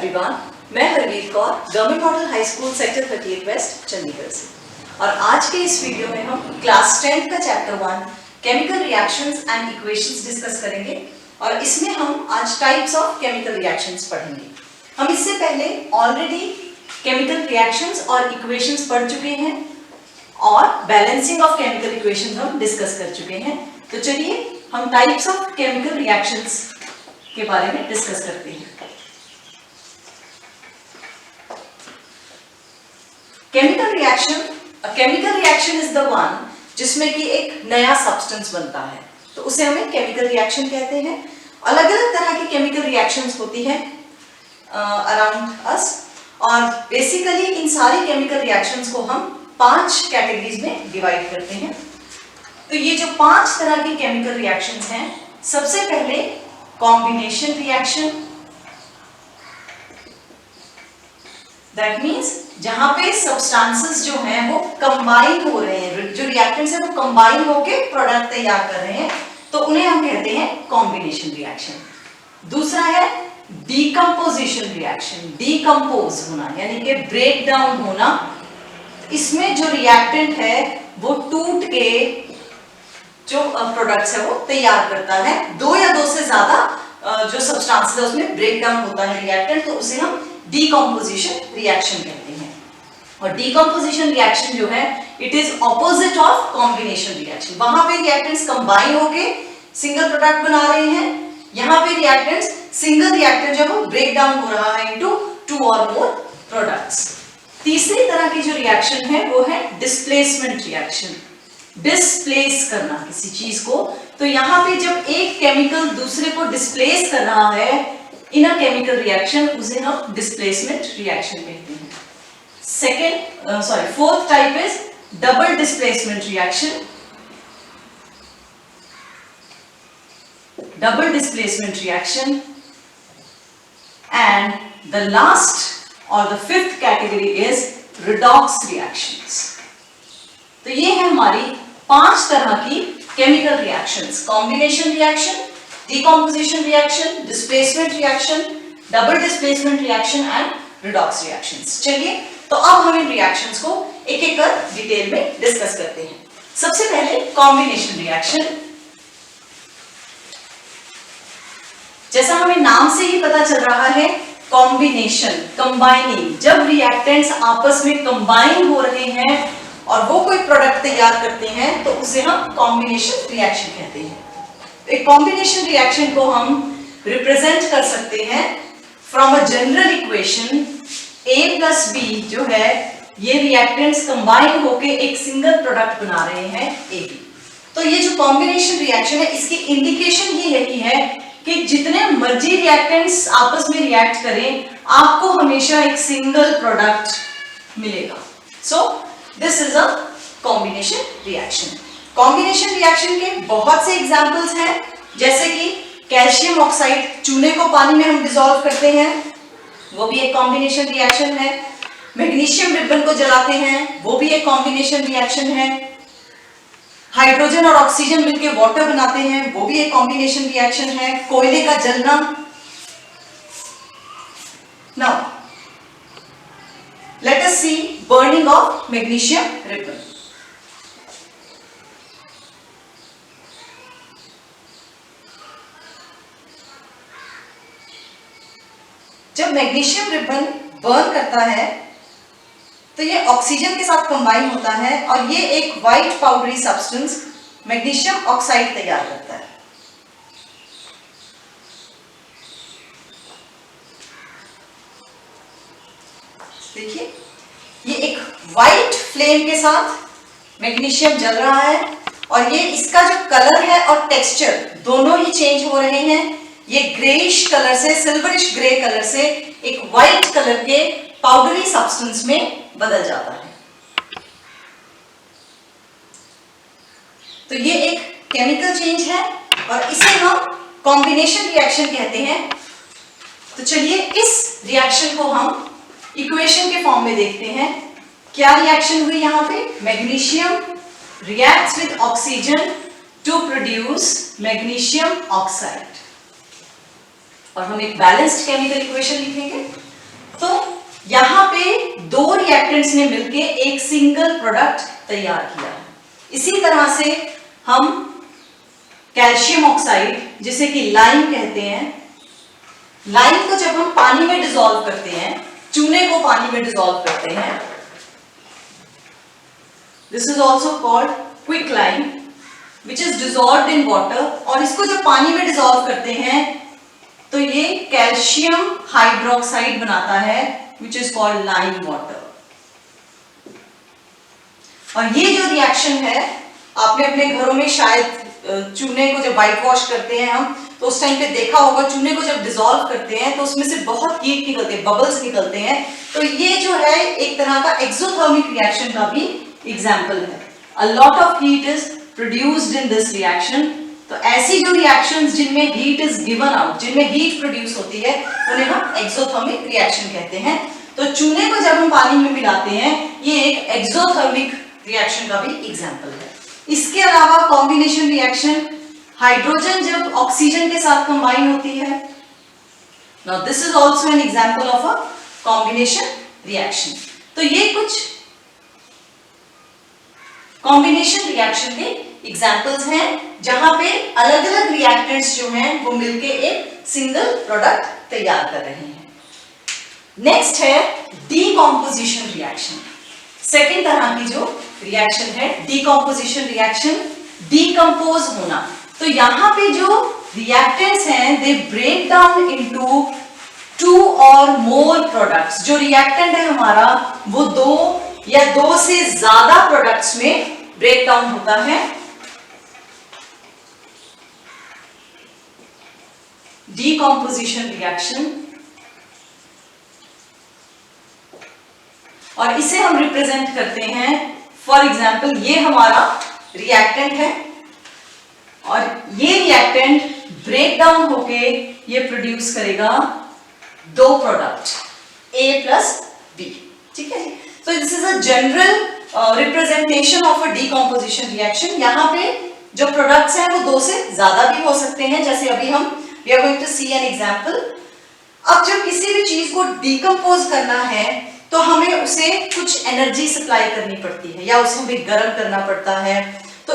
Everyone, मैं Harveer Kaur government model high school sector 38 west Chandigarh से। और आज के इस वीडियो में हम क्लास 10 का chapter 1 chemical reactions and equations discuss करेंगे और इसमें हम आज टाइप्स ऑफ केमिकल रिएक्शंस पढ़ेंगे। हम इससे पहले ऑलरेडी केमिकल रिएक्शंस और इक्वेशंस पढ़ चुके हैं और बैलेंसिंग ऑफ केमिकल इक्वेशंस हम डिस्कस कर चुके हैं। तो चलिए हम टाइप्स ऑफ केमिकल रिएक्शंस के बारे में डिस्कस करते हैं। Chemical reaction is the one जिसमें कि एक नया सब्सटेंस बनता है, तो उसे हमें केमिकल रिएक्शन कहते हैं। अलग अलग तरह की केमिकल रिएक्शंस होती है अराउंड अस, और बेसिकली इन सारी केमिकल रिएक्शंस को हम 5 कैटेगरीज में डिवाइड करते हैं। तो ये जो 5 तरह की केमिकल रिएक्शंस हैं, सबसे पहले कॉम्बिनेशन रिएक्शन, दैट मीन्स जहां पे सब्सटेंसेस जो हैं वो कंबाइन हो रहे हैं, जो रिएक्टेंट्स हैं वो कंबाइन होके प्रोडक्ट तैयार कर रहे हैं, तो उन्हें हम कहते हैं कॉम्बिनेशन रिएक्शन। दूसरा है डीकंपोजिशन रिएक्शन, डीकंपोज होना यानी कि ब्रेक डाउन होना। इसमें जो रिएक्टेंट है वो टूट के जो प्रोडक्ट्स है वो तैयार करता है। 2 या 2 से ज्यादा जो सब्सटेंसेस है उसमें ब्रेक डाउन होता है रिएक्टेंट, तो उसे हम डीकंपोजिशन रिएक्शन कहते हैं। और डीकंपोजिशन रिएक्शन जो है it is opposite of combination reaction. वहां पे रिएक्टेंट्स कंबाइन होके सिंगल प्रोडक्ट बना रहे हैं, यहाँ पे रिएक्टेंट्स सिंगल रिएक्टेंट जो है ब्रेक डाउन हो रहा है इनटू 2 और मोर प्रोडक्ट्स। तीसरी तरह की जो रिएक्शन है वो है डिस्प्लेसमेंट रिएक्शन, डिस्प्लेस करना किसी चीज को। तो यहाँ पे जब एक केमिकल दूसरे को डिस्प्लेस कर रहा है इन अ केमिकल रिएक्शन, उसे हम डिस्प्लेसमेंट रिएक्शन कहते हैं। Fourth type is double displacement reaction, double displacement reaction, and the last or the 5th category is redox reactions। तो ये है हमारी 5 तरह की chemical reactions: combination reaction, decomposition reaction, displacement reaction, double displacement reaction and redox reactions. चलिए तो अब हम इन रिएक्शंस को एक एक कर डिटेल में डिस्कस करते हैं। सबसे पहले कॉम्बिनेशन रिएक्शन। जैसा हमें नाम से ही पता चल रहा है, कॉम्बिनेशन, कंबाइनिंग। जब रिएक्टेंट्स आपस में कंबाइन हो रहे हैं और वो कोई प्रोडक्ट तैयार करते हैं तो उसे हम कॉम्बिनेशन रिएक्शन कहते हैं। एक कॉम्बिनेशन रिएक्शन को हम रिप्रेजेंट कर सकते हैं from a general equation A+B जो है, ये रिएक्टेंट्स कंबाइन होके एक सिंगल प्रोडक्ट बना रहे हैं AB। तो ये जो कॉम्बिनेशन रिएक्शन है इसकी इंडिकेशन ही यही है कि जितने मर्जी रिएक्टेंट्स आपस में रिएक्ट करें, आपको हमेशा एक सिंगल प्रोडक्ट मिलेगा। So this is a combination reaction. Combination reaction के बहुत से एग्जांपल्स हैं, जैसे कि कैल्शियम ऑक्साइड, चूने को पानी में हम डिसॉल्व करते हैं, वो भी एक कॉम्बिनेशन रिएक्शन है। मैग्नीशियम रिबन को जलाते हैं, वो भी एक कॉम्बिनेशन रिएक्शन है। हाइड्रोजन और ऑक्सीजन मिलकर वाटर बनाते हैं, वो भी एक कॉम्बिनेशन रिएक्शन है। कोयले का जलना। Now let us see burning of magnesium ribbon. जब मैग्नीशियम रिबन बर्न करता है तो ये ऑक्सीजन के साथ कंबाइन होता है और ये एक white powdery substance magnesium oxide तैयार करता है। देखिए, ये एक व्हाइट फ्लेम के साथ मैग्नीशियम जल रहा है और ये इसका जो कलर है और टेक्सचर दोनों ही चेंज हो रहे हैं। ये ग्रेइश कलर से, सिल्वरिश ग्रे कलर से एक व्हाइट कलर के पाउडरी सब्सटेंस में बदल जाता है। तो ये एक केमिकल चेंज है और इसे हम कॉम्बिनेशन रिएक्शन कहते हैं। तो चलिए इस रिएक्शन को हम इक्वेशन के फॉर्म में देखते हैं। क्या रिएक्शन हुई यहाँ पे? Magnesium reacts with oxygen to produce magnesium oxide, और हम एक बैलेंस्ड केमिकल इक्वेशन लिखेंगे। यहां पे दो रिएक्टेंट्स ने मिलके एक सिंगल प्रोडक्ट तैयार किया है। इसी तरह से हम कैल्शियम ऑक्साइड, जिसे कि लाइम कहते हैं, लाइम को जब हम पानी में डिसॉल्व करते हैं, चूने को पानी में डिसॉल्व करते हैं, this is also called quick lime which is dissolved in water. और इसको जब पानी में डिसॉल्व करते हैं तो ये कैल्शियम हाइड्रोक्साइड बनाता है which is called lime water. और ये जो रिएक्शन है, आपने अपने घरों में शायद चूने को जब व्हाइट वॉश करते हैं हम, तो उस टाइम पे देखा होगा, चूने को जब डिसॉल्व करते हैं तो उसमें से बहुत हीट निकलते हैं, बबल्स निकलते हैं। तो ये जो है एक तरह का एक्सोथर्मिक रिएक्शन का भी एग्जाम्पल है। A lot of heat is produced in this reaction. तो ऐसी जो रिएक्शंस जिनमें हीट इज गिवन आउट, जिनमें हीट प्रोड्यूस होती है, उन्हें हम एक्सोथर्मिक रिएक्शन कहते हैं। तो चूने को जब हम पानी में मिलाते हैं, ये एक एक्सोथर्मिक रिएक्शन का भी एग्जाम्पल है। इसके अलावा कॉम्बिनेशन रिएक्शन, हाइड्रोजन जब ऑक्सीजन के साथ कंबाइन होती है, now this is also an example of a combination reaction. तो ये कुछ कॉम्बिनेशन रिएक्शन के एग्जांपल्स हैं जहां पे अलग अलग रिएक्टेंट्स जो हैं वो मिलके एक सिंगल प्रोडक्ट तैयार कर रहे हैं। नेक्स्ट है डीकॉम्पोजिशन रिएक्शन। सेकेंड तरह की जो रिएक्शन है डीकॉम्पोजिशन रिएक्शन, डीकंपोज होना। तो यहां पे जो रिएक्टेंट्स हैं दे ब्रेक डाउन इनटू 2 और मोर प्रोडक्ट्स। जो रिएक्टेंट है हमारा वो 2 या 2 से ज्यादा प्रोडक्ट्स में ब्रेक डाउन होता है। डीकॉम्पोजिशन रिएक्शन, और इसे हम रिप्रेजेंट करते हैं, फॉर एग्जाम्पल ये हमारा रिएक्टेंट है और ये रिएक्टेंट ब्रेक डाउन होके ये प्रोड्यूस करेगा 2 प्रोडक्ट A प्लस B। ठीक है जी। तो this is a general representation of a decomposition reaction. यहां पे जो प्रोडक्ट्स हैं वो 2 से ज्यादा भी हो सकते हैं, जैसे अभी हम we are going to see an example. अब जब किसी भी चीज को डीकंपोज करना है तो हमें उसे कुछ एनर्जी सप्लाई करनी पड़ती है या उसे हमें गर्म करना पड़ता है। तो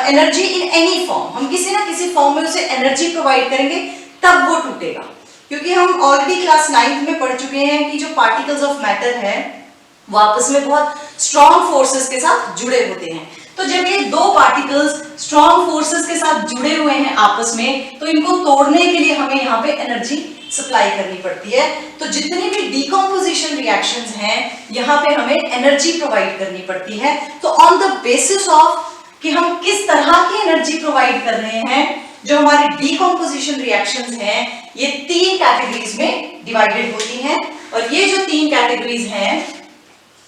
एनर्जी इन एनी फॉर्म, हम किसी ना किसी फॉर्म में उसे एनर्जी प्रोवाइड करेंगे तब वो टूटेगा। क्योंकि हम ऑलरेडी क्लास 9th में पढ़ चुके हैं कि जो पार्टिकल्स ऑफ मैटर है वो आपस में बहुत स्ट्रॉन्ग फोर्सेस के साथ जुड़े होते हैं। तो जब ये 2 पार्टिकल्स स्ट्रॉन्ग फोर्सेस के साथ जुड़े हुए हैं आपस में, तो इनको तोड़ने के लिए हमें यहाँ पे एनर्जी सप्लाई करनी पड़ती है। तो जितनी भी डीकंपोजिशन रिएक्शंस हैं यहाँ पे हमें एनर्जी प्रोवाइड करनी पड़ती है। तो ऑन द बेसिस ऑफ कि हम किस तरह की एनर्जी प्रोवाइड कर रहे हैं, जो हमारी डीकंपोजिशन रिएक्शंस हैं ये 3 कैटेगरीज में डिवाइडेड होती हैं। और ये जो 3 कैटेगरीज हैं,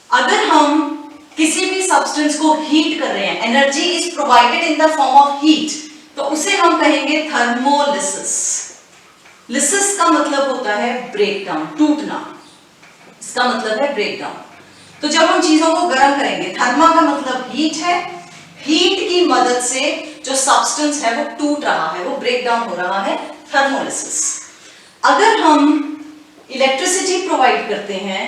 अगर हम किसी भी सब्सटेंस को हीट कर रहे हैं, energy is provided in the form of heat, तो उसे हम कहेंगे थर्मोलिसिस। लिसिस का मतलब होता है ब्रेक डाउन, टूटना, इसका मतलब है ब्रेक डाउन। तो जब हम चीजों को गर्म करेंगे, थर्मा का मतलब हीट है, हीट की मदद से जो सब्सटेंस है वो टूट रहा है, वो ब्रेक डाउन हो रहा है, थर्मोलिसिस। अगर हम इलेक्ट्रिसिटी प्रोवाइड करते हैं,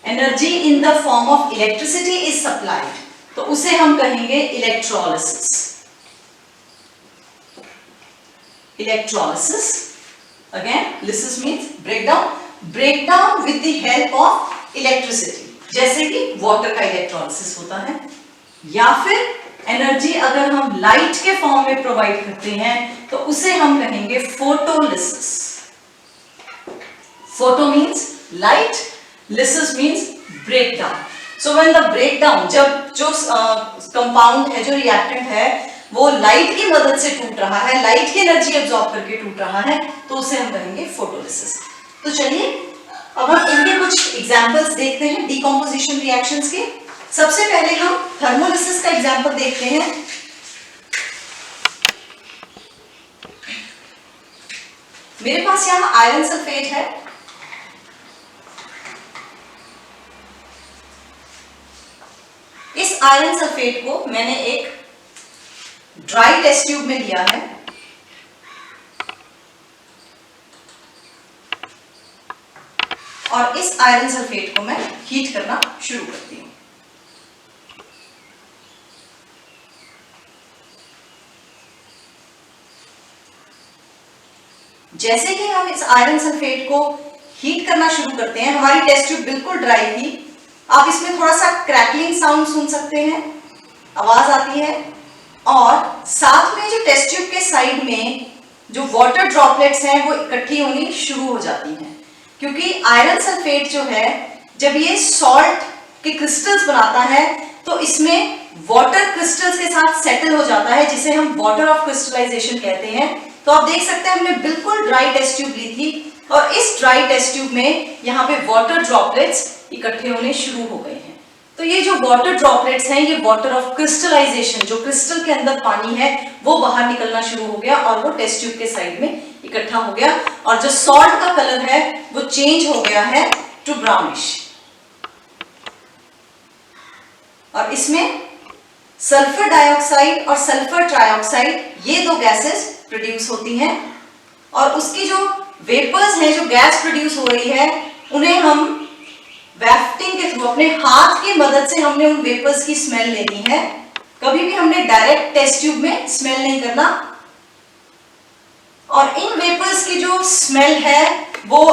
energy in the form of electricity is supplied, तो उसे हम कहेंगे electrolysis. Electrolysis, again lysis means break down with the help of electricity, जैसे कि वाटर का इलेक्ट्रोलिसिस होता है। या फिर एनर्जी अगर हम लाइट के फॉर्म में प्रोवाइड करते हैं तो उसे हम कहेंगे photolysis. Photo means light, lysis means breakdown. So when the breakdown, जब जो कंपाउंड है, जो रिएक्टेंट है, वो लाइट की मदद से टूट रहा है, लाइट की एनर्जी एब्जॉर्ब करके टूट रहा है, तो उसे हम कहेंगे फोटोलिसिस। तो चलिए अब हम इनके कुछ एग्जांपल्स देखते हैं डीकंपोजिशन रिएक्शंस के। सबसे पहले हम थर्मोलिसिस का एग्जांपल देखते हैं। मेरे पास यहां आयरन सल्फेट है, इस आयरन सल्फेट को मैंने एक ड्राई टेस्ट ट्यूब में लिया है। और इस आयरन सल्फेट को मैं हीट करना शुरू करती हूँ। जैसे कि हम इस आयरन सल्फेट को हीट करना शुरू करते हैं, हमारी टेस्ट ट्यूब बिल्कुल ड्राई थी। आप इसमें थोड़ा सा क्रैकलिंग साउंड सुन सकते हैं, आवाज आती है, और साथ में जो टेस्ट ट्यूब के साइड में जो वाटर ड्रॉपलेट्स हैं वो इकट्ठी होनी शुरू हो जाती हैं, क्योंकि आयरन सल्फेट जो है जब ये सॉल्ट के क्रिस्टल्स बनाता है तो इसमें वाटर क्रिस्टल्स के साथ सेटल हो जाता है, जिसे हम वाटर ऑफ क्रिस्टलाइजेशन कहते हैं। तो आप देख सकते हैं हमने बिल्कुल ड्राई टेस्ट ट्यूब ली थी और इस ड्राई टेस्ट ट्यूब में यहाँ पे वाटर ड्रॉपलेट्स इकट्ठे होने शुरू हो गए हैं। तो ये जो वाटर ड्रॉपलेट्स हैं ये वाटर ऑफ क्रिस्टलाइजेशन, जो क्रिस्टल के अंदर पानी है वो बाहर निकलना शुरू हो गया और वो टेस्ट ट्यूब के साइड में इकट्ठा हो गया, और जो सॉल्ट का कलर है वो चेंज हो गया है टू ब्राउनिश। और इसमें सल्फर डाइऑक्साइड और सल्फर ट्राइऑक्साइड ये दो गैसेस प्रोड्यूस होती हैं, और उसकी जो वेपर्स हैं, जो गैस प्रोड्यूस हो रही है, उन्हें हम वैफ्टिंग के थ्रू अपने हाथ की मदद से हमने उन वेपर्स की स्मेल लेनी है। कभी भी हमने डायरेक्ट टेस्ट ट्यूब में स्मेल नहीं करना। और इन वेपर्स की जो स्मेल है वो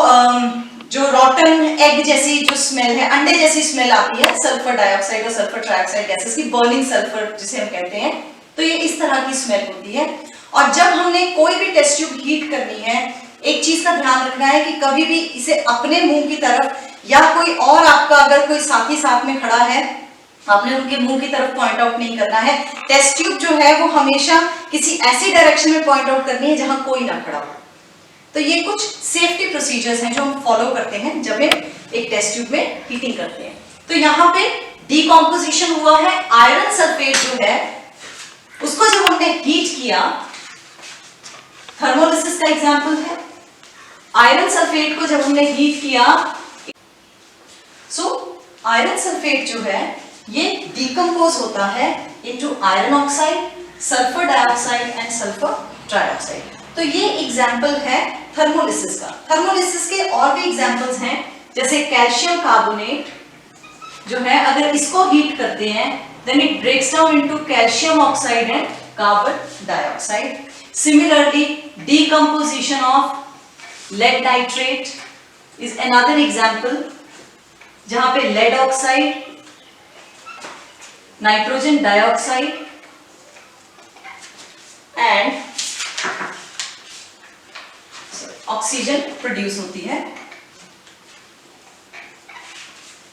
जो रॉटन एग जैसी जो स्मेल है, अंडे जैसी स्मेल आती है सल्फर डाइऑक्साइड और सल्फर ट्राइऑक्साइड गैसेस की, बर्निंग सल्फर जिसे हम कहते हैं। तो ये इस तरह की स्मेल होती है। और जब हमने कोई भी टेस्ट ट्यूब हीट करनी है, एक चीज का ध्यान रखना है कि कभी भी इसे अपने मुंह की तरफ या कोई और आपका अगर कोई साथी साथ में खड़ा है, आपने उनके मुंह की तरफ पॉइंट आउट नहीं करना है। टेस्ट ट्यूब जो है वो हमेशा किसी ऐसी डायरेक्शन में पॉइंट आउट करनी है जहां कोई ना खड़ा हो। तो ये कुछ सेफ्टी प्रोसीजर्स हैं जो हम फॉलो करते हैं जब हम एक टेस्ट ट्यूब में हीटिंग करते हैं। तो यहाँ पे डिकम्पोजिशन हुआ है। आयरन सल्फेट जो है उसको जब हमने हीट किया, थर्मोलिसिस का एग्जांपल है। आयरन सल्फेट को जब हमने हीट किया, आयरन सल्फेट जो है ये डिकम्पोज होता है into iron oxide, sulphur dioxide and sulphur trioxide. तो ये एग्जांपल है थर्मोलिसिस का। थर्मोलिसिस के और भी एग्जांपल्स हैं, जैसे कैल्शियम कार्बोनेट जो है, अगर इसको हीट करते हैं then it breaks down into calcium oxide and carbon dioxide. Similarly decomposition of lead nitrate is another example, जहां पे lead oxide, nitrogen dioxide and oxygen produce होती है।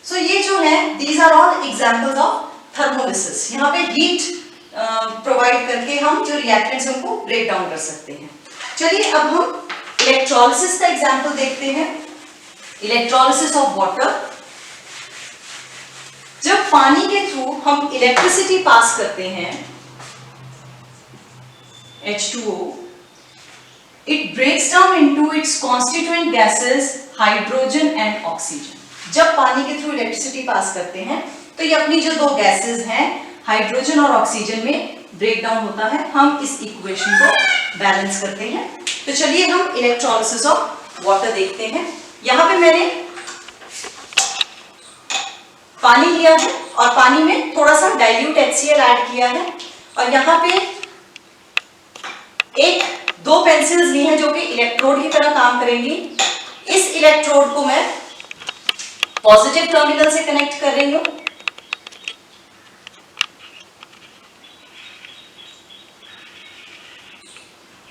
सो ये जो है these are all examples of thermolysis। यहाँ पे heat provide करके हम जो रिएक्टेंट्स हैं उनको ब्रेक डाउन कर सकते हैं। चलिए अब हम इलेक्ट्रोलिसिस का एग्जांपल देखते हैं। Electrolysis of water. जब पानी के थ्रू हम इलेक्ट्रिसिटी पास करते हैं H2O, it breaks down into its constituent gases hydrogen and oxygen. जब पानी के थ्रू इलेक्ट्रिसिटी पास करते हैं तो ये अपनी जो दो गैसेस हैं हाइड्रोजन और ऑक्सीजन में ब्रेक डाउन होता है। हम इस इक्वेशन को बैलेंस करते हैं। तो चलिए हम इलेक्ट्रोलिसिस ऑफ वाटर देखते हैं। यहाँ पे मैंने पानी लिया है और पानी में थोड़ा सा डाइल्यूट HCl ऐड किया है, और यहाँ पे दो पेंसिल्स ली हैं जो कि इलेक्ट्रोड की तरह काम करेंगी। इस इलेक्ट्रोड को मैं पॉजिटिव टर्मिनल से कनेक्ट कर रही हूं,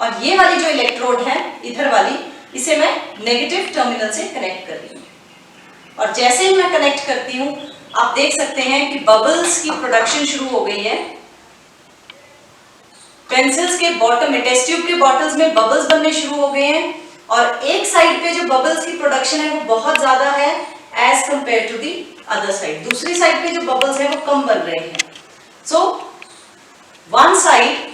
और ये वाली जो इलेक्ट्रोड है इधर वाली, इसे मैं नेगेटिव टर्मिनल से कनेक्ट कर रही हूं। और जैसे ही मैं कनेक्ट करती हूं आप देख सकते हैं कि बबल्स की प्रोडक्शन शुरू हो गई है। पेंसिल्स के बॉटम में, टेस्ट ट्यूब के बॉटल्स में बबल्स बनने शुरू हो गए हैं, और एक साइड पे जो बबल्स की प्रोडक्शन है वो बहुत ज्यादा है as compare to the other side. दूसरी साइड पे जो बबल्स है वो कम बन रहे हैं। So one side,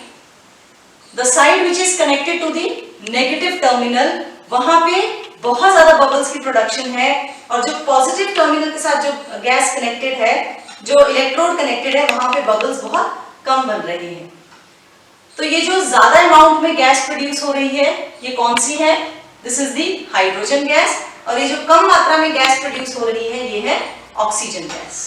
the side which is connected to the negative terminal, वहां पे बहुत ज्यादा बबल्स की प्रोडक्शन है, और जो पॉजिटिव टर्मिनल के साथ जो गैस कनेक्टेड है, जो इलेक्ट्रोड कनेक्टेड है, वहां पे बबल्स बहुत कम बन रही हैं। तो ये जो ज्यादा अमाउंट में गैस प्रोड्यूस हो रही है ये कौन सी है? This is the hydrogen gas, और ये जो कम मात्रा में गैस प्रोड्यूस हो रही है ये है ऑक्सीजन गैस।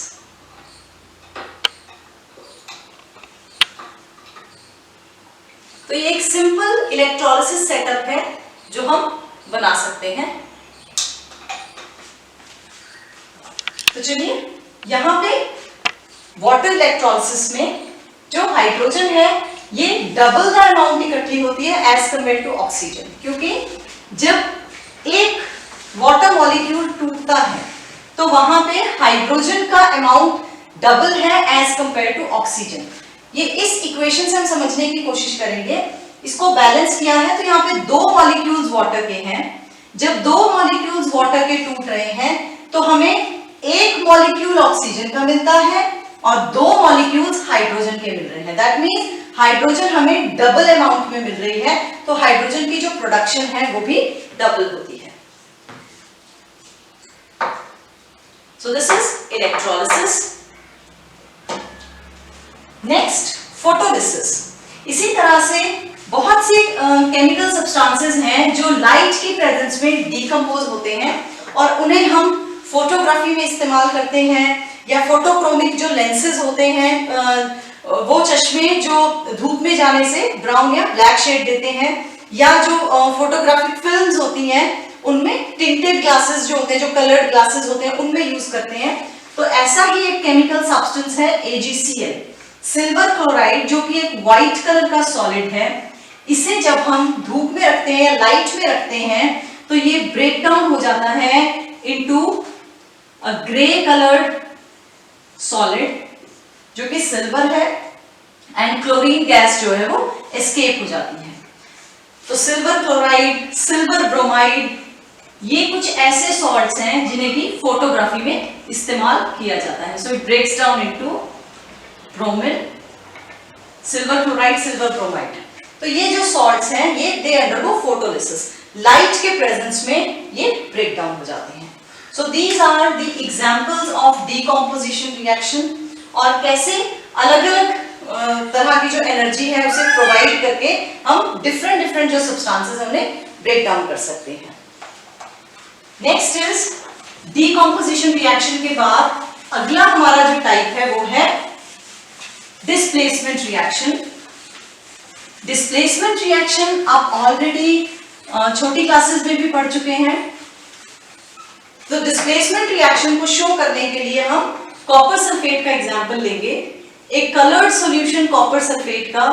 तो ये एक सिंपल इलेक्ट्रोलिसिस सेटअप है जो हम बना सकते हैं। तो चलिए यहां पे वाटर इलेक्ट्रोलिसिस में जो हाइड्रोजन है ये डबल द अमाउंट इकट्ठी होती है एज कंपेयर टू ऑक्सीजन, क्योंकि जब एक वाटर मॉलिक्यूल टूटता है तो वहां पे हाइड्रोजन का अमाउंट डबल है एज कंपेयर टू ऑक्सीजन। ये इस इक्वेशन से हम समझने की कोशिश करेंगे। इसको बैलेंस किया है तो यहाँ पे दो मॉलिक्यूल्स वाटर के हैं। जब दो मॉलिक्यूल्स वाटर के टूट रहे हैं तो हमें एक मॉलिक्यूल ऑक्सीजन का मिलता है और दो मॉलिक्यूल्स हाइड्रोजन के मिल रहे हैं। दैट मींस हाइड्रोजन हमें डबल अमाउंट में मिल रही है, तो हाइड्रोजन की जो प्रोडक्शन है वो भी डबल होती है। So this is electrolysis. Next photolysis. इसी तरह से बहुत सी केमिकल सब्सटेंसेस हैं जो लाइट की प्रेजेंस में डिकम्पोज होते हैं और उन्हें हम फोटोग्राफी में इस्तेमाल करते हैं, या फोटोक्रोमिक जो लेंसेज होते हैं वो चश्मे जो धूप में जाने से ब्राउन या ब्लैक शेड देते हैं, या जो फोटोग्राफिक फिल्म्स होती हैं उनमें टिंटेड ग्लासेस जो होते हैं, जो कलर्ड ग्लासेस होते हैं उनमें यूज करते हैं। तो ऐसा ही एक केमिकल सब्सटेंस है AgCl, सिल्वर क्लोराइड, जो कि एक व्हाइट कलर का सॉलिड है। इसे जब हम धूप में रखते हैं या लाइट में रखते हैं तो ये ब्रेक डाउन हो जाता है into a grey coloured solid जो कि सिल्वर है, एंड क्लोरीन गैस जो है वो एस्केप हो जाती है। तो सिल्वर क्लोराइड, सिल्वर ब्रोमाइड, ये कुछ ऐसे सॉल्ट्स हैं जिन्हें की फोटोग्राफी में इस्तेमाल किया जाता है। So it breaks down into bromine, silver chloride, silver bromide. तो ये जो सॉल्ट्स हैं ये दे अंडरगो फोटोलिसिस। लाइट के प्रेजेंस में ये ब्रेक डाउन हो जाते हैं। So these are the examples of decomposition reaction, और कैसे अलग अलग तरह की जो एनर्जी है उसे प्रोवाइड करके हम डिफरेंट जो सब्सटेंसेस हैं उन्हें ब्रेक डाउन कर सकते हैं। नेक्स्ट इज डीकॉम्पोजिशन रिएक्शन के बाद अगला हमारा जो टाइप है वो है डिस्प्लेसमेंट रिएक्शन। डिस्प्लेसमेंट रिएक्शन आप ऑलरेडी छोटी क्लासेस में भी पढ़ चुके हैं। तो डिस्प्लेसमेंट रिएक्शन को शो करने के लिए हम कॉपर सल्फेट का एग्जांपल लेंगे। एक कलर्ड सॉल्यूशन कॉपर सल्फेट का।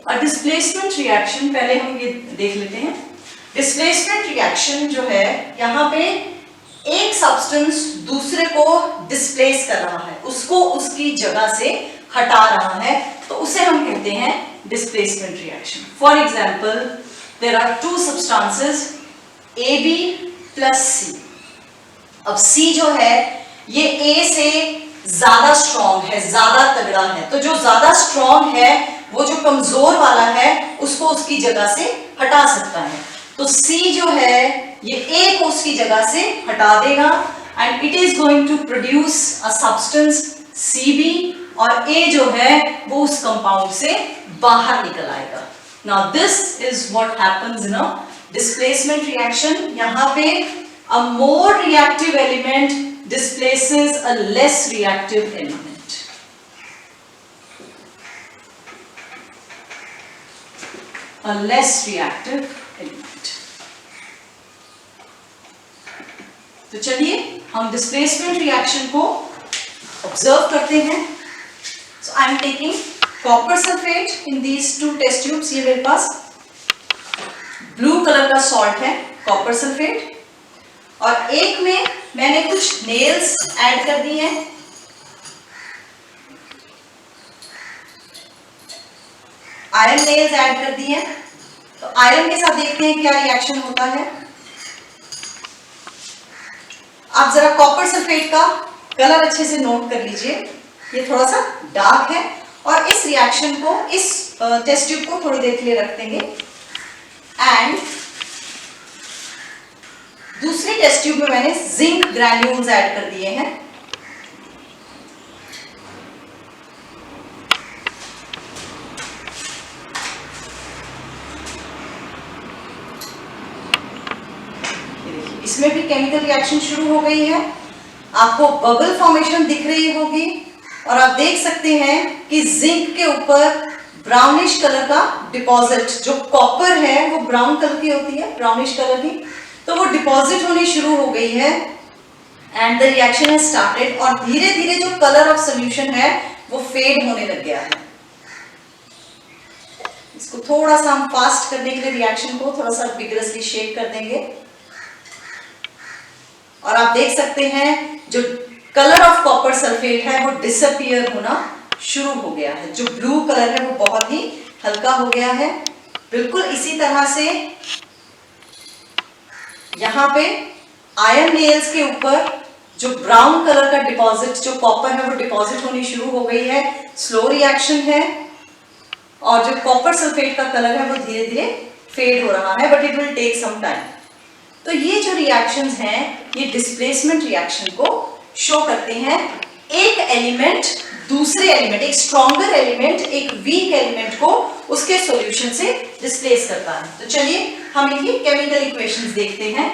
अ डिस्प्लेसमेंट रिएक्शन, पहले हम ये देख लेते हैं। डिस्प्लेसमेंट रिएक्शन जो है, यहाँ पे एक सब्सटेंस दूसरे को डिस्प्लेस कर रहा है, उसको उसकी जगह से हटा रहा है, तो उसे हम कहते हैं displacement reaction. For example, there are two substances AB plus C। अब C जो है ये A से ज्यादा स्ट्रॉन्ग है, ज्यादा तगड़ा है, तो जो ज्यादा स्ट्रॉन्ग है वो जो कमजोर वाला है उसको उसकी जगह से हटा सकता है। तो C जो है ये A को उसकी जगह से हटा देगा, and it is going to produce a substance Cb, और A जो है वो उस कंपाउंड से बाहर निकल आएगा। Now this is what happens in a displacement reaction. यहाँ पे a more reactive element displaces a less reactive element. A less reactive element. तो चलिए हम डिस्प्लेसमेंट रिएक्शन को ऑब्जर्व करते हैं। So I am taking copper sulfate in these two test tubes। ये मेरे पास ब्लू कलर का सॉल्ट है कॉपर सल्फेट, और एक में मैंने कुछ नेल्स ऐड कर दी हैं। आयरन नेल्स ऐड कर दी हैं। तो आयरन के साथ देखते हैं क्या रिएक्शन होता है। आप जरा कॉपर सल्फेट का कलर अच्छे से नोट कर लीजिए, ये थोड़ा सा डार्क है, और इस रिएक्शन को, इस टेस्ट ट्यूब को थोड़ी देर के लिए रख देंगे। एंड दूसरे टेस्ट ट्यूब में मैंने जिंक ग्रैन्यूल्स ऐड कर दिए हैं। इसमें भी केमिकल रिएक्शन शुरू हो गई है। आपको बबल फॉर्मेशन दिख रही होगी और आप देख सकते हैं कि जिंक के ऊपर ब्राउनिश कलर का डिपॉजिट, जो कॉपर है वो ब्राउन कलर की होती है, ब्राउनिश कलर की, तो वो डिपॉजिट होनी शुरू हो गई है and the reaction has started. और धीरे धीरे जो कलर ऑफ सॉल्यूशन है वो फेड होने लग गया है। इसको थोड़ा सा हम फास्ट करने के लिए रिएक्शन को थोड़ा सा विगरसली शेक कर देंगे और आप देख सकते हैं जो कलर ऑफ कॉपर सल्फेट है वो डिसअपीयर होना शुरू हो गया है। जो ब्लू कलर है वो बहुत ही हल्का हो गया है। बिल्कुल इसी तरह से यहां पे आयरन नेल्स के ऊपर जो ब्राउन कलर का डिपॉजिट, जो कॉपर है वो डिपॉजिट होनी शुरू हो गई है। स्लो रिएक्शन है और जो कॉपर सल्फेट का कलर है वो धीरे धीरे फेड हो रहा है, but it will take some time. तो ये जो रिएक्शंस हैं ये डिस्प्लेसमेंट रिएक्शन को शो करते हैं। एक एलिमेंट दूसरे एलिमेंट, एक स्ट्रॉन्गर एलिमेंट एक वीक एलिमेंट को उसके सॉल्यूशन से डिस्प्लेस करता है। तो चलिए हम इनकी केमिकल इक्वेशंस देखते हैं।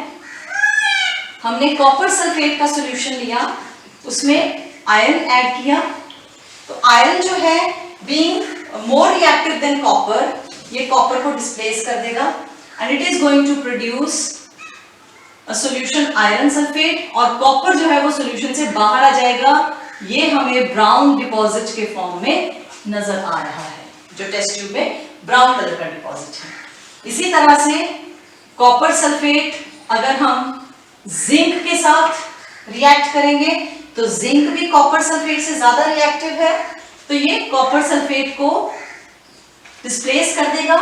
हमने कॉपर सल्फेट का सॉल्यूशन लिया, उसमें आयरन ऐड किया, तो आयरन जो है being more reactive than copper, ये कॉपर को डिस्प्लेस कर देगा and it is going to produce a solution iron sulphate, और कॉपर जो है वो सॉल्यूशन से बाहर आ जाएगा। ये हमें ब्राउन डिपॉजिट के फॉर्म में नजर आ रहा है, जो टेस्ट ट्यूब में ब्राउन कलर का डिपॉजिट है। इसी तरह से कॉपर सल्फेट अगर हम जिंक के साथ रिएक्ट करेंगे तो जिंक भी कॉपर सल्फेट से ज्यादा रिएक्टिव है, तो ये कॉपर सल्फेट को डिस्प्लेस कर देगा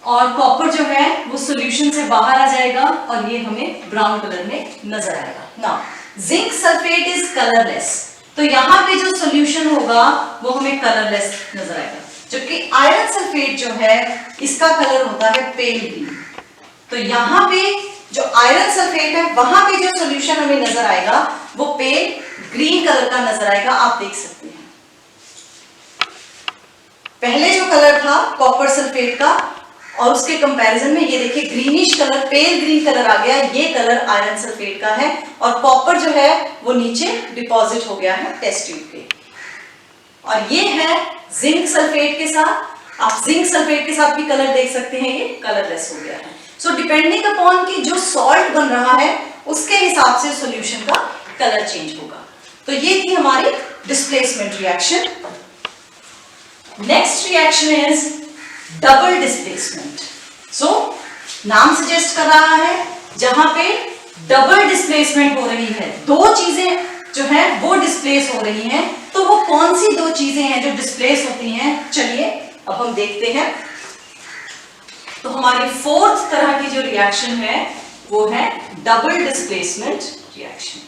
और कॉपर जो है वो सॉल्यूशन से बाहर आ जाएगा और ये हमें ब्राउन कलर में नजर आएगा। Now zinc sulphate is colourless, तो यहां पे जो सॉल्यूशन होगा वो हमें कलरलेस नजर आएगा, जबकि आयरन सल्फेट जो है इसका कलर होता है पेल ग्रीन। तो यहां पे जो आयरन सल्फेट है वहां पे जो सॉल्यूशन हमें नजर आएगा वो पेल ग्रीन कलर का नजर आएगा। आप देख सकते हैं पहले जो कलर था कॉपर सल्फेट का और उसके कंपैरिजन में ये देखिए ग्रीनिश कलर, पेल ग्रीन कलर आ गया, ये कलर आयरन सल्फेट का है और कॉपर जो है वो नीचे डिपॉजिट हो गया है टेस्ट ट्यूब के। और ये है जिंक सल्फेट के साथ। आप जिंक सल्फेट के साथ भी कलर देख सकते हैं, ये कलरलेस हो गया है। सो डिपेंडिंग अपॉन कि जो सॉल्ट बन रहा है उसके हिसाब से सॉल्यूशन का कलर चेंज होगा। तो ये थी हमारी displacement reaction. Next reaction is double displacement. So नाम सजेस्ट कर रहा है जहां पे डबल डिस्प्लेसमेंट हो रही है, दो चीजें जो है वो डिस्प्लेस हो रही हैं। तो वो कौन सी दो चीजें हैं जो डिस्प्लेस होती हैं, चलिए अब हम देखते हैं। तो हमारी फोर्थ तरह की जो रिएक्शन है वो है double displacement reaction.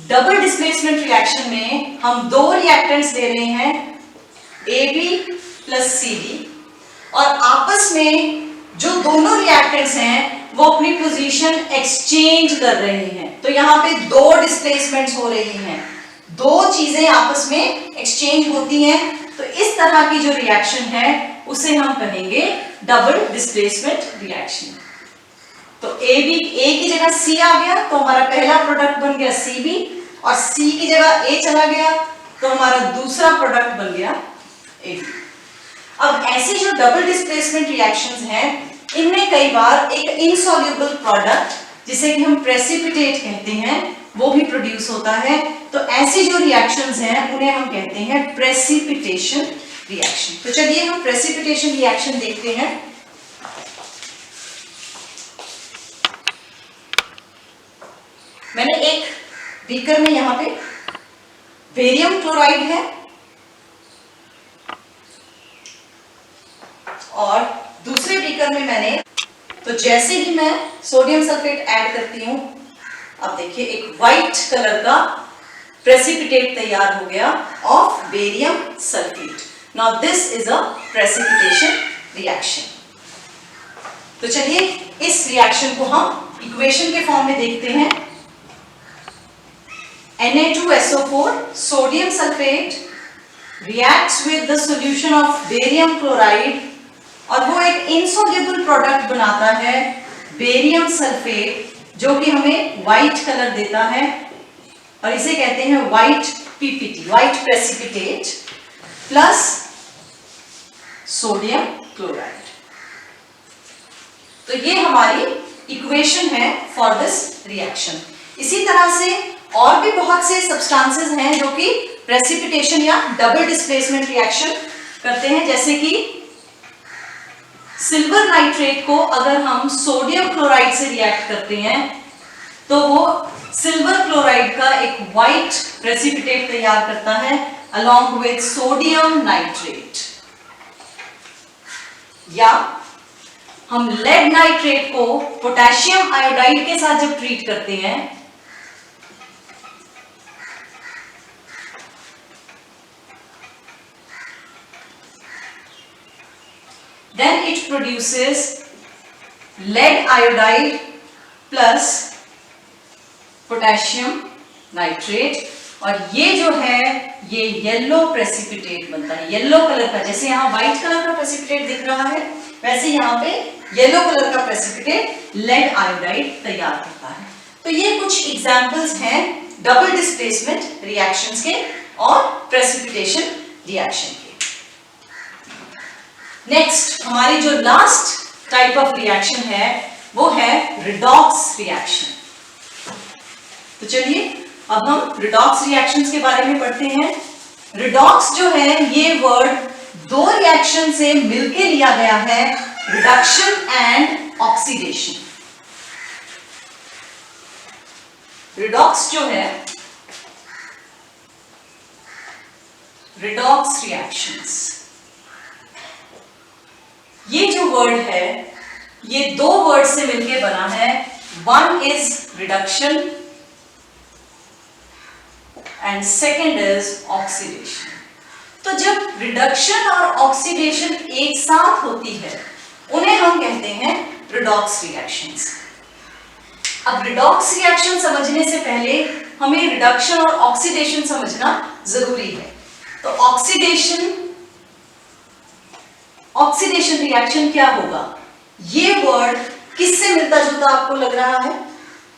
Double displacement reaction में हम दो रिएक्टेंट्स ले रहे हैं AB प्लस CD, और आपस में जो दोनों रिएक्टेंट्स हैं वो अपनी पोजीशन एक्सचेंज कर रहे हैं। तो यहां पे दो डिस्प्लेसमेंट्स हो रही हैं, दो चीजें आपस में एक्सचेंज होती हैं। तो इस तरह की जो रिएक्शन है उसे हम कहेंगे डबल डिस्प्लेसमेंट रिएक्शन। तो A की जगह C आ गया तो हमारा पहला प्रोडक्ट बन गया CB, और C की जगह A चला गया तो हमारा दूसरा प्रोडक्ट बन गया AB। अब ऐसी जो डबल डिस्प्लेसमेंट रिएक्शंस हैं इनमें कई बार एक इनसॉल्युबल प्रोडक्ट जिसे कि हम प्रेसिपिटेट कहते हैं वो भी प्रोड्यूस होता है। तो ऐसी जो रिएक्शंस हैं उन्हें हम कहते हैं प्रेसिपिटेशन रिएक्शन। तो चलिए हम प्रेसिपिटेशन रिएक्शन देखते हैं। मैंने एक बीकर में यहां पे बेरियम क्लोराइड है और दूसरे बीकर में मैंने, तो जैसे ही मैं सोडियम सल्फेट ऐड करती हूं, अब देखिए एक वाइट कलर का प्रेसिपिटेट तैयार हो गया of barium sulphate. Now this is a precipitation reaction. तो चलिए इस रिएक्शन को हम इक्वेशन के फॉर्म में देखते हैं। Na2SO4 sodium sulphate reacts with the solution of barium chloride और वो एक insoluble product बनाता है बेरियम सल्फेट जो कि हमें व्हाइट कलर देता है और इसे कहते हैं white PPT, white precipitate plus sodium chloride. तो ये हमारी इक्वेशन है फॉर दिस रिएक्शन। इसी तरह से और भी बहुत से सब्सटेंसेस हैं जो कि प्रेसिपिटेशन या डबल डिस्प्लेसमेंट रिएक्शन करते हैं, जैसे कि सिल्वर नाइट्रेट को अगर हम सोडियम क्लोराइड से रिएक्ट करते हैं तो वो सिल्वर क्लोराइड का एक व्हाइट प्रेसिपिटेट तैयार करता है अलोंग विद सोडियम नाइट्रेट। या हम लेड नाइट्रेट को पोटेशियम आयोडाइड के साथ जब ट्रीट करते हैं then it produces lead iodide plus potassium nitrate और ये जो है ये येलो प्रेसिपिटेट बनता है, येलो कलर का। जैसे यहाँ व्हाइट कलर का प्रेसिपिटेट दिख रहा है वैसे यहाँ पे येलो कलर का प्रेसिपिटेट लेड आयोडाइड तैयार करता है। तो ये कुछ एग्जांपल्स हैं डबल डिस्प्लेसमेंट रिएक्शंस के और प्रेसिपिटेशन रिएक्शन के। नेक्स्ट हमारी जो लास्ट टाइप ऑफ रिएक्शन है वो है रिडॉक्स रिएक्शन। तो चलिए अब हम रिडॉक्स रिएक्शंस के बारे में पढ़ते हैं। रिडॉक्स जो है ये वर्ड दो रिएक्शन से मिलके लिया गया है, रिडक्शन एंड ऑक्सीडेशन। रिडॉक्स जो है, रिडॉक्स रिएक्शंस, ये जो वर्ड है ये दो वर्ड से मिलके बना है। One is reduction and second is oxidation. तो जब रिडक्शन और ऑक्सीडेशन एक साथ होती है उन्हें हम कहते हैं रिडॉक्स रिएक्शंस। अब रिडॉक्स रिएक्शन समझने से पहले हमें रिडक्शन और ऑक्सीडेशन समझना जरूरी है। तो ऑक्सीडेशन रिएक्शन क्या होगा? ये वर्ड किससे मिलता जुलता आपको लग रहा है?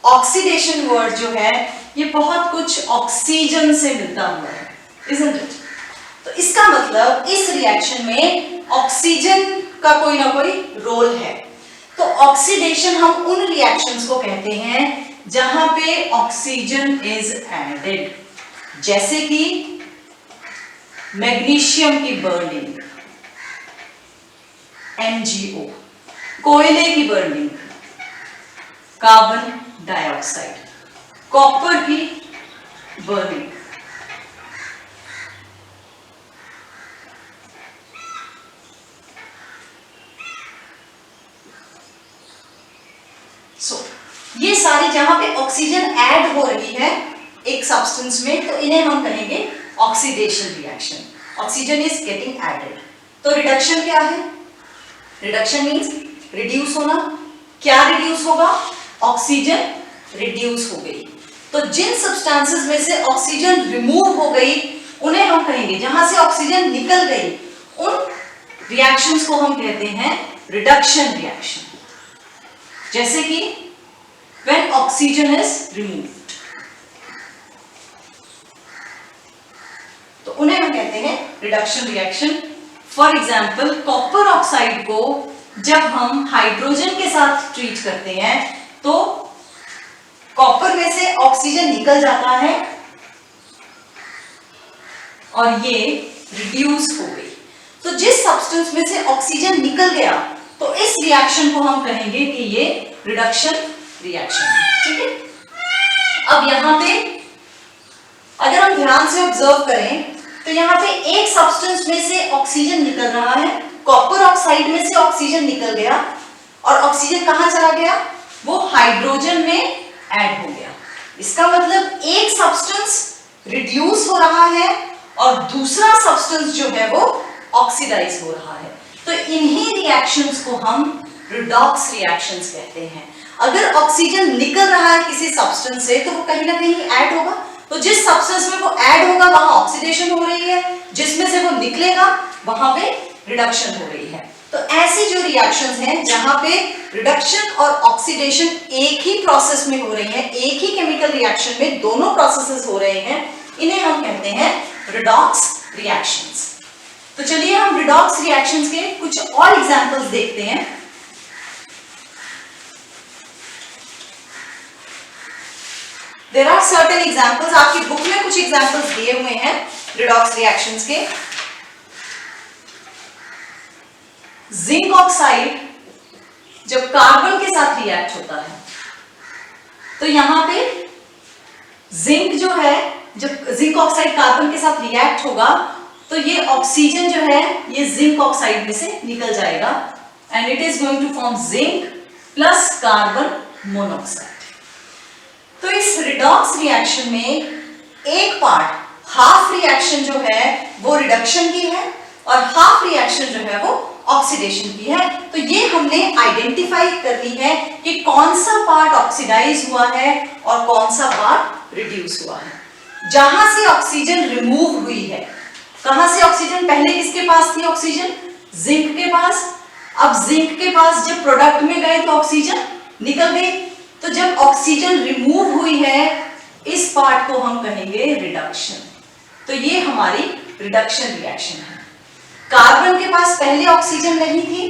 ऑक्सीडेशन वर्ड जो है ये बहुत कुछ ऑक्सीजन से मिलता हुआ है, isn't it? तो इसका मतलब इस रिएक्शन में ऑक्सीजन का कोई ना कोई रोल है। तो ऑक्सीडेशन हम उन रिएक्शंस को कहते हैं जहां पे ऑक्सीजन इज एडेड, जैसे कि मैग्नीशियम की बर्निंग, MgO, कोयले की बर्निंग, कार्बन डाइऑक्साइड, कॉपर की बर्निंग। ये सारी जहां पे ऑक्सीजन ऐड हो रही है एक सब्सटेंस में तो इन्हें हम कहेंगे oxidation reaction. Oxygen is getting added. तो रिडक्शन क्या है? रिडक्शन मीन्स रिड्यूस होना। क्या रिड्यूस होगा? ऑक्सीजन रिड्यूस हो गई। तो जिन सब्सटेंसेस में से ऑक्सीजन रिमूव हो गई उन्हें हम कहेंगे, जहां से ऑक्सीजन निकल गई उन रिएक्शंस को हम कहते हैं रिडक्शन रिएक्शन। जैसे कि when oxygen is removed, तो उन्हें हम कहते हैं reduction reaction. For example copper oxide को जब हम हाइड्रोजन के साथ ट्रीट करते हैं तो कॉपर में से ऑक्सीजन निकल जाता है और ये रिड्यूस हो गई। तो जिस सब्सटेंस में से ऑक्सीजन निकल गया तो इस रिएक्शन को हम कहेंगे कि ये रिडक्शन रिएक्शन है। ठीक है। अब यहां पे अगर हम ध्यान से ऑब्जर्व करें तो यहाँ पे एक सब्सटेंस में से ऑक्सीजन निकल रहा है, कॉपर ऑक्साइड में से ऑक्सीजन निकल गया और ऑक्सीजन कहां चला गया? वो हाइड्रोजन में ऐड हो गया। इसका मतलब एक सब्सटेंस रिड्यूस हो रहा है और दूसरा सब्सटेंस जो है वो ऑक्सीडाइज हो रहा है। तो इन्हीं रिएक्शंस को हम रिडॉक्स रिएक्शंस कहते हैं। अगर ऑक्सीजन निकल रहा है किसी सब्सटेंस से तो वो कहीं ना कहीं ऐड होगा, तो जिस सब्सटेंस में वो ऐड होगा वहां ऑक्सीडेशन हो रही है, जिसमें से वो निकलेगा वहां पे रिडक्शन हो रही है। तो ऐसी जो रिएक्शंस हैं जहां पे रिडक्शन और ऑक्सीडेशन एक ही प्रोसेस में हो रही है, एक ही केमिकल रिएक्शन में दोनों प्रोसेसेस हो रहे हैं, इन्हें हम कहते हैं रिडॉक्स रिएक्शंस। तो चलिए हम रिडॉक्स रिएक्शंस के कुछ और एग्जांपल्स देखते हैं। देयर आर सर्टेन एग्जांपल्स, आपकी बुक में कुछ एग्जांपल्स दिए हुए हैं रिडॉक्स रिएक्शंस के। जिंक ऑक्साइड जब कार्बन के साथ रिएक्ट होता है तो यहां पे जिंक जो है, जब जिंक ऑक्साइड कार्बन के साथ रिएक्ट होगा तो ये ऑक्सीजन जो है ये जिंक ऑक्साइड में से निकल जाएगा and it is going to form zinc plus carbon monoxide. तो इस रिडॉक्स रिएक्शन में एक पार्ट, हाफ रिएक्शन जो है वो रिडक्शन की है और हाफ रिएक्शन जो है वो ऑक्सीडेशन की है। तो ये हमने आइडेंटिफाई करनी है कि कौन सा पार्ट ऑक्सीडाइज हुआ है और कौन सा पार्ट रिड्यूस हुआ है। जहां से ऑक्सीजन रिमूव हुई है, कहां से ऑक्सीजन, पहले किसके पास थी ऑक्सीजन? जिंक के पास। अब जिंक के पास जब प्रोडक्ट में गए तो ऑक्सीजन निकल गई। तो जब ऑक्सीजन रिमूव हुई है इस पार्ट को हम कहेंगे रिडक्शन। तो ये हमारी रिडक्शन रिएक्शन है। कार्बन के पास पहले ऑक्सीजन नहीं थी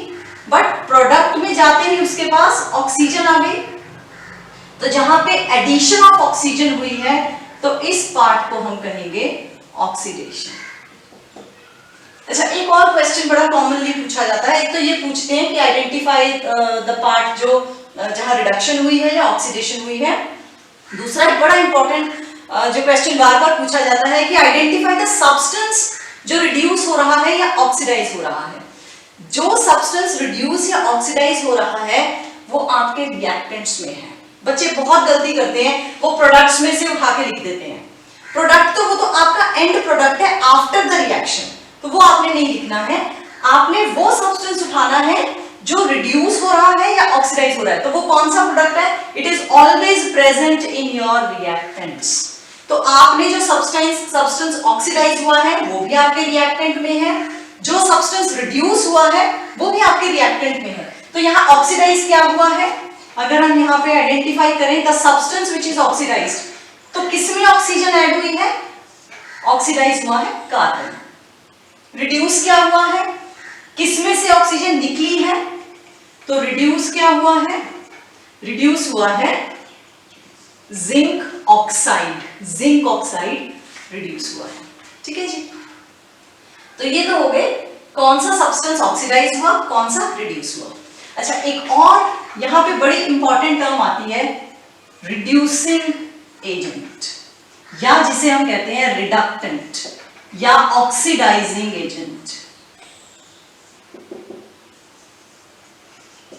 बट प्रोडक्ट में जाते ही उसके पास ऑक्सीजन आ गई, तो जहां पे एडिशन ऑफ ऑक्सीजन हुई है तो इस पार्ट को हम कहेंगे ऑक्सीडेशन। अच्छा, एक और क्वेश्चन बड़ा कॉमनली पूछा जाता है। एक तो ये पूछते हैं कि आइडेंटिफाई द पार्ट जो जहां रिडक्शन हुई है या ऑक्सीडेशन हुई है। दूसरा एक बड़ा इंपॉर्टेंट जो क्वेश्चन बार बार पूछा जाता है कि आइडेंटिफाई द सब्सटेंस जो रिड्यूस हो रहा है या ऑक्सीडाइज हो रहा है। जो सब्सटेंस रिड्यूस या ऑक्सीडाइज हो रहा है वो आपके रिएक्टेंट्स में है। बच्चे बहुत गलती करते हैं, वो प्रोडक्ट्स में से उठा के लिख देते हैं। प्रोडक्ट तो वो तो आपका एंड प्रोडक्ट है आफ्टर द रिएक्शन, तो वो आपने नहीं लिखना है। आपने वो सब्सटेंस उठाना है जो रिड्यूस हो रहा है या ऑक्सीडाइज हो रहा है। तो वो कौन सा प्रोडक्ट है? It is always present in your reactants. तो आपने जो सब्सटेंस ऑक्सीडाइज हुआ है वो भी आपके रिएक्टेंट में है, जो सब्सटेंस रिड्यूस हुआ है वो भी आपके रिएक्टेंट में है। तो यहाँ ऑक्सीडाइज क्या हुआ है? अगर हम यहाँ पे आइडेंटिफाई करें the substance which is oxidised, तो किसमें ऑक्सीजन ऐड हुई है? ऑक्सीडाइज हुआ है कार्बन। रिड्यूस क्या हुआ है? किसमें से ऑक्सीजन निकली है? तो रिड्यूस क्या हुआ है? रिड्यूस हुआ है zinc oxide. Zinc oxide reduce हुआ है। ठीक है जी। तो ये तो हो गए कौन सा सब्सटेंस ऑक्सीडाइज हुआ, कौन सा रिड्यूस हुआ। अच्छा, एक और यहां पे बड़ी इंपॉर्टेंट टर्म आती है रिड्यूसिंग एजेंट, या जिसे हम कहते हैं रिडक्टेंट या ऑक्सीडाइजिंग एजेंट।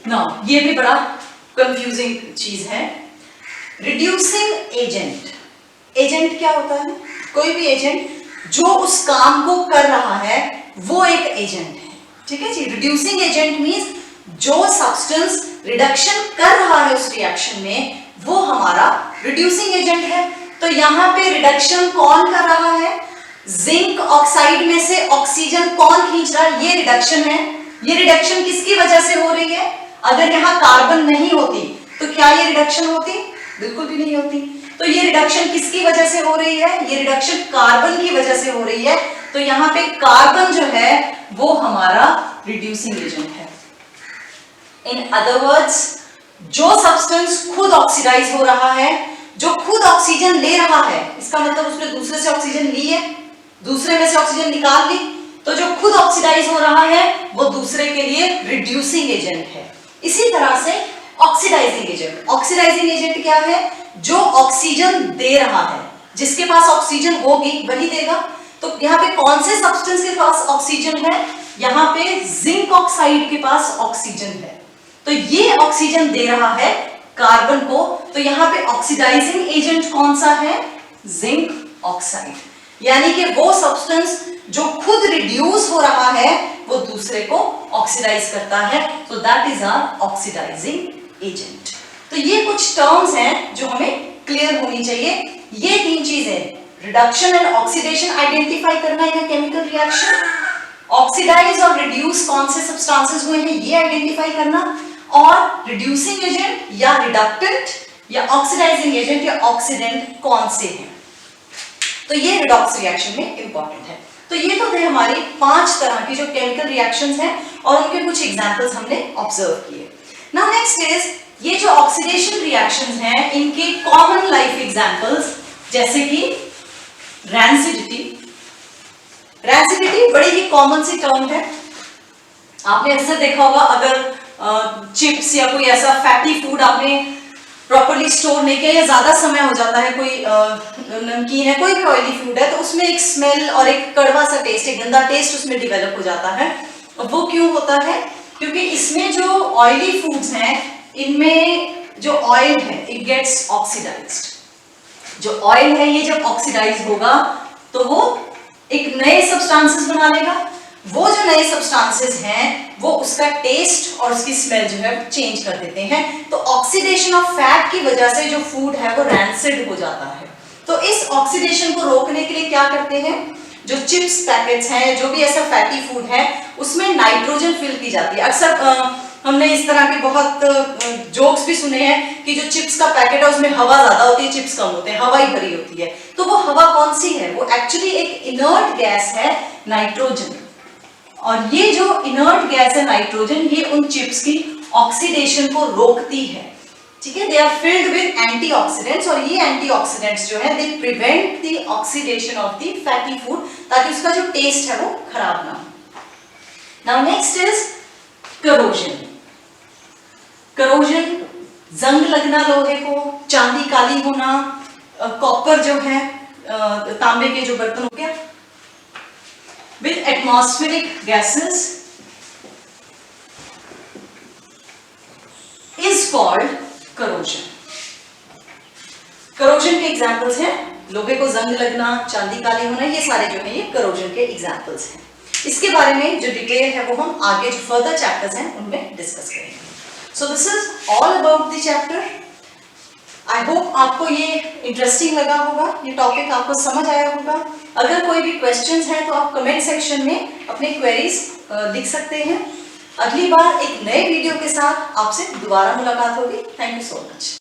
ना ये भी बड़ा कंफ्यूजिंग चीज है। रिड्यूसिंग एजेंट, एजेंट क्या होता है? कोई भी एजेंट जो उस काम को कर रहा है वो एक एजेंट है। ठीक है जी। रिड्यूसिंग एजेंट मींस जो सब्सटेंस रिडक्शन कर रहा है उस रिएक्शन में वो हमारा रिड्यूसिंग एजेंट है। तो यहां पे रिडक्शन कौन कर रहा है? जिंक ऑक्साइड में से ऑक्सीजन कौन खींच रहा है? ये रिडक्शन है। ये रिडक्शन किसकी वजह से हो रही है? अगर यहां कार्बन नहीं होती तो क्या ये रिडक्शन होती? बिल्कुल भी नहीं होती। तो ये रिडक्शन किसकी वजह से हो रही है? ये रिडक्शन कार्बन की वजह से हो रही है। तो यहां पे कार्बन जो है वो हमारा रिड्यूसिंग एजेंट है। इन अदर वर्ड्स, जो सब्सटेंस खुद ऑक्सीडाइज हो रहा है, जो खुद ऑक्सीजन ले रहा है, इसका मतलब उसने दूसरे से ऑक्सीजन ली है, दूसरे में से ऑक्सीजन निकाल ली, तो जो खुद ऑक्सीडाइज हो रहा है वो दूसरे के लिए रिड्यूसिंग एजेंट है। इसी तरह से ऑक्सीडाइजिंग एजेंट, ऑक्सीडाइजिंग एजेंट क्या है? जो ऑक्सीजन दे रहा है, जिसके पास ऑक्सीजन होगी वही देगा। तो यहाँ पे कौन से सब्सटेंस के पास ऑक्सीजन है? यहाँ पे जिंक ऑक्साइड के पास ऑक्सीजन है, तो ये ऑक्सीजन दे रहा है कार्बन को। तो यहाँ पे ऑक्सीडाइजिंग एजेंट कौन सा है? Zinc oxide. यानी कि वो सब्सटेंस जो खुद रिड्यूस हो रहा है वो दूसरे को ऑक्सीडाइज करता है। तो that is our oxidising agent. तो ये कुछ टर्म्स हैं जो हमें क्लियर होनी चाहिए। ये 3 चीजें, रिडक्शन एंड ऑक्सीडेशन आइडेंटिफाई करना इन केमिकल रिएक्शन, ऑक्सीडाइज और रिड्यूस कौन से सब्सटेंसेस हुए हैं ये आइडेंटिफाई करना, और रिड्यूसिंग एजेंट या रिडक्टेंट या ऑक्सीडाइजिंग एजेंट या ऑक्सीडेंट कौन से हैं। तो ये रिडॉक्स रिएक्शन में इंपॉर्टेंट है। तो ये तो थे हमारी 5 तरह की जो केमिकल रिएक्शंस हैं और उनके कुछ एग्जांपल्स हमने ऑब्जर्व किए। नाउ नेक्स्ट इज ये जो ऑक्सीडेशन रिएक्शंस हैं इनके कॉमन लाइफ एग्जांपल्स, जैसे कि रैंसिडिटी। रैंसिडिटी बड़ी ही कॉमन सी टर्म है, आपने अक्सर देखा होगा अगर चिप्स या कोई ऐसा फैटी फूड आपने प्रॉपर्ली स्टोर नहीं किया या ज्यादा समय हो जाता है, कोई नमकीन है, कोई भी ऑयली फूड है, तो उसमें एक स्मेल और एक कड़वा सा टेस्ट, एक गंदा टेस्ट उसमें डिवेलप हो जाता है। और वो क्यों होता है? क्योंकि इसमें जो ऑयली फूड्स हैं इनमें जो ऑयल है इट गेट्स ऑक्सीडाइज्ड। जो ऑयल है ये जब ऑक्सीडाइज होगा तो वो एक नए सब्सटेंसेस बना लेगा। वो जो नए सब्सटेंसेस हैं वो उसका टेस्ट और उसकी स्मेल जो है चेंज कर देते हैं। तो ऑक्सीडेशन ऑफ फैट की वजह से जो फूड है वो रैंसिड हो जाता है। तो इस ऑक्सीडेशन को रोकने के लिए क्या करते हैं, जो चिप्स पैकेट्स हैं, जो भी ऐसा फैटी फूड है उसमें नाइट्रोजन फिल की जाती है। अक्सर हमने इस तरह के बहुत जोक्स भी सुने हैं कि जो चिप्स का पैकेट है उसमें हवा ज्यादा होती है, चिप्स कम होते हैं, हवा ही भरी होती है। तो वो हवा कौन सी है? वो एक्चुअली एक इनर्ट गैस है, नाइट्रोजन। और ये जो इनर्ट गैस है नाइट्रोजन, ये उन चिप्स की ऑक्सीडेशन को रोकती है। ठीक है, they are filled with antioxidants, और ये एंटीऑक्सीडेंट्स जो है they prevent the oxidation of the fatty food, ताकि उसका जो टेस्ट है वो खराब ना हो। Now next is corrosion. Corrosion, जंग लगना लोहे को, चांदी काली होना, कॉपर जो है तांबे के जो बर्तन हो गया, with atmospheric gases is called corrosion. corrosion के एग्जांपल्स हैं लोहे को जंग लगना, चांदी काली होना, ये सारे जो है ये corrosion के एग्जांपल्स हैं। इसके बारे में जो डिटेल है वो हम आगे जो फर्दर चैप्टर्स हैं उनमें डिस्कस करेंगे। So this is all about the chapter. I hope आपको ये इंटरेस्टिंग लगा होगा, ये टॉपिक आपको समझ आया होगा। अगर कोई भी क्वेश्चंस हैं तो आप कमेंट सेक्शन में अपने क्वेरीज लिख सकते हैं। अगली बार एक नए वीडियो के साथ आपसे दोबारा मुलाकात होगी। Thank you so much.